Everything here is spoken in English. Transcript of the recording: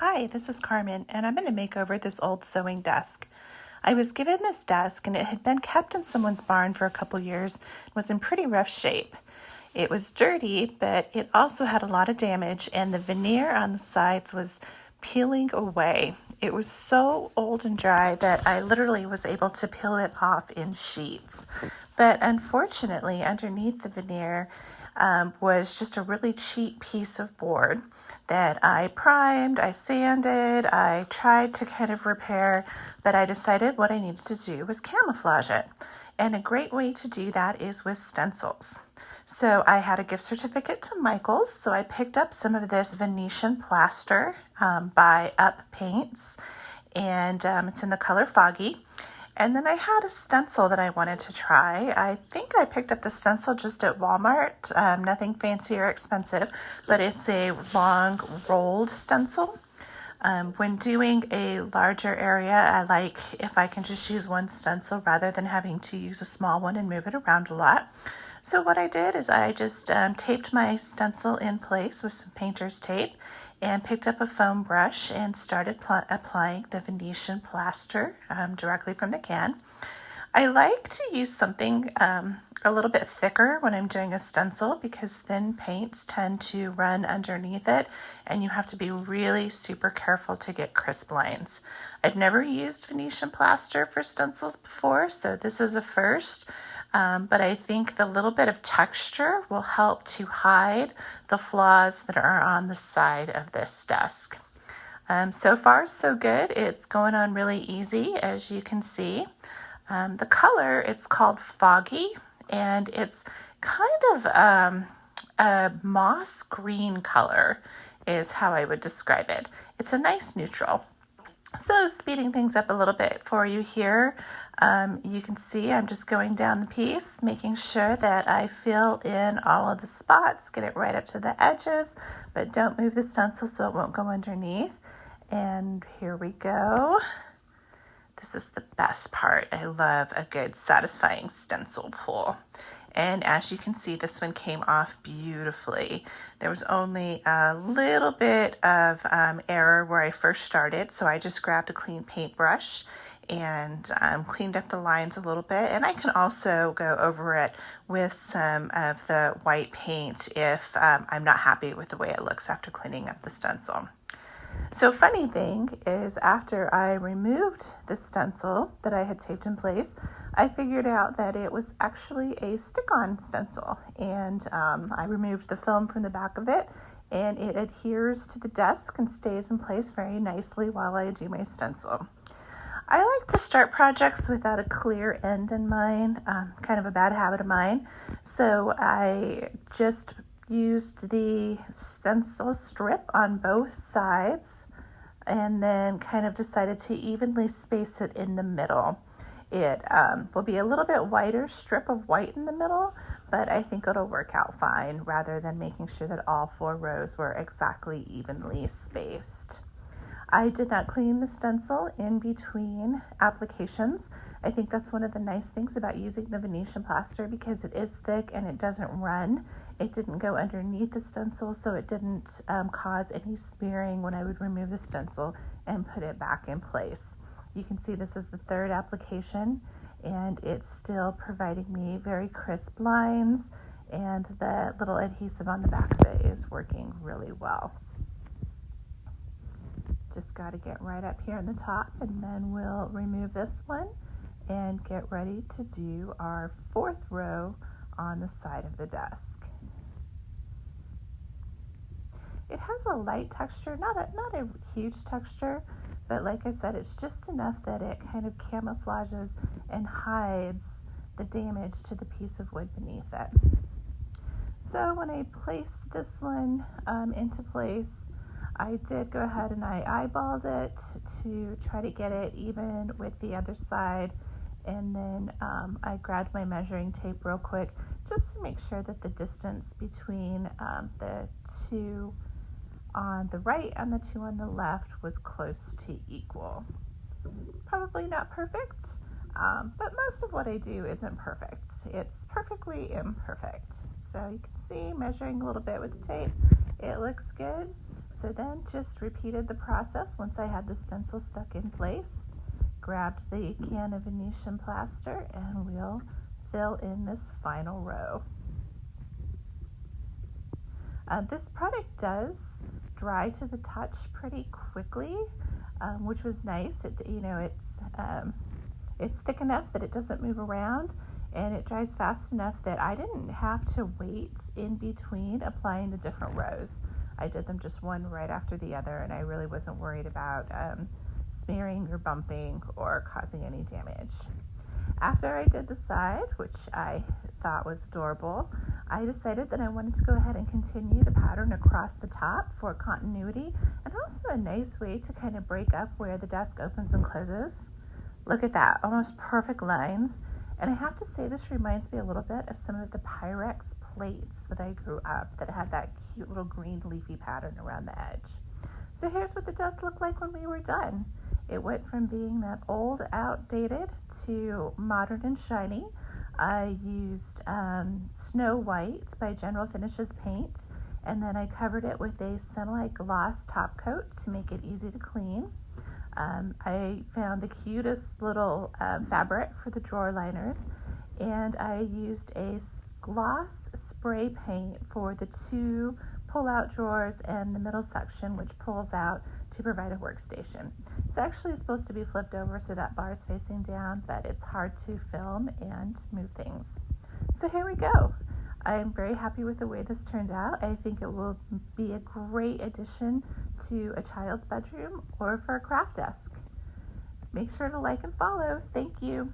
Hi, this is Carmen, and I'm going to make over this old sewing desk. I was given this desk, and it had been kept in someone's barn for a couple years and was in pretty rough shape. It was dirty, but it also had a lot of damage, and the veneer on the sides was peeling away. It was so old and dry that I literally was able to peel it off in sheets. But unfortunately, underneath the veneer was just a really cheap piece of board that I primed, I sanded, I tried to kind of repair, but I decided what I needed to do was camouflage it. And a great way to do that is with stencils. So I had a gift certificate to Michael's, so I picked up some of this Venetian Plaster by Up Paints, and it's in the color Foggy. And then I had a stencil that I wanted to try. I think I picked up the stencil just at Walmart, nothing fancy or expensive, but it's a long rolled stencil. When doing a larger area, I like if I can just use one stencil rather than having to use a small one and move it around a lot. So what I did is I just taped my stencil in place with some painter's tape and picked up a foam brush and started applying the Venetian Plaster directly from the can. I like to use something a little bit thicker when I'm doing a stencil because thin paints tend to run underneath it and you have to be really super careful to get crisp lines. I've never used Venetian Plaster for stencils before, so this is a first. But I think the little bit of texture will help to hide the flaws that are on the side of this desk. So far, so good. It's going on really easy, as you can see. The color, it's called Foggy, and it's kind of a moss green color is how I would describe it. It's a nice neutral. So speeding things up a little bit for you here, you can see I'm just going down the piece, making sure that I fill in all of the spots, get it right up to the edges, but don't move the stencil so it won't go underneath. And here we go. This is the best part. I love a good satisfying stencil pull. And as you can see, this one came off beautifully. There was only a little bit of error where I first started, so I just grabbed a clean paintbrush and cleaned up the lines a little bit. And I can also go over it with some of the white paint if I'm not happy with the way it looks after cleaning up the stencil. So funny thing is, after I removed the stencil that I had taped in place, I figured out that it was actually a stick-on stencil, and I removed the film from the back of it, and it adheres to the desk and stays in place very nicely while I do my stencil. I like to start projects without a clear end in mind, kind of a bad habit of mine, so I just used the stencil strip on both sides and then kind of decided to evenly space it in the middle. It will be a little bit wider strip of white in the middle, but I think it'll work out fine rather than making sure that all 4 rows were exactly evenly spaced. I did not clean the stencil in between applications. I think that's one of the nice things about using the Venetian Plaster because it is thick and it doesn't run. It didn't go underneath the stencil, so it didn't cause any smearing when I would remove the stencil and put it back in place. You can see this is the 3rd application, and it's still providing me very crisp lines, and the little adhesive on the back of it is working really well. Just got to get right up here on the top, and then we'll remove this one and get ready to do our 4th row on the side of the desk. It has a light texture, not a huge texture, but like I said, it's just enough that it kind of camouflages and hides the damage to the piece of wood beneath it. So when I placed this one into place, I did go ahead and I eyeballed it to try to get it even with the other side, and then I grabbed my measuring tape real quick just to make sure that the distance between the 2 on the right and the 2 on the left was close to equal. Probably not perfect, but most of what I do isn't perfect. It's perfectly imperfect. So you can see, measuring a little bit with the tape, it looks good. So then just repeated the process once I had the stencil stuck in place. Grabbed the can of Venetian Plaster and we'll fill in this final row. This product does dry to the touch pretty quickly, which was nice. It's thick enough that it doesn't move around, and it dries fast enough that I didn't have to wait in between applying the different rows. I did them just one right after the other, and I really wasn't worried about smearing or bumping or causing any damage. After I did the side, which I thought was adorable, I decided that I wanted to go ahead and continue the pattern across the top for continuity, and also a nice way to kind of break up where the desk opens and closes. Look at that, almost perfect lines. And I have to say, this reminds me a little bit of some of the Pyrex plates that I grew up that had that cute little green leafy pattern around the edge. So here's what the desk looked like when we were done. It went from being that old, outdated to modern and shiny. I used Snow White by General Finishes paint, and then I covered it with a semi-gloss top coat to make it easy to clean. I found the cutest little fabric for the drawer liners, and I used a gloss spray paint for the two pull-out drawers and the middle section, which pulls out to provide a workstation. It's actually supposed to be flipped over so that bar is facing down, but it's hard to film and move things. So here we go. I'm very happy with the way this turned out. I think it will be a great addition to a child's bedroom or for a craft desk. Make sure to like and follow. Thank you.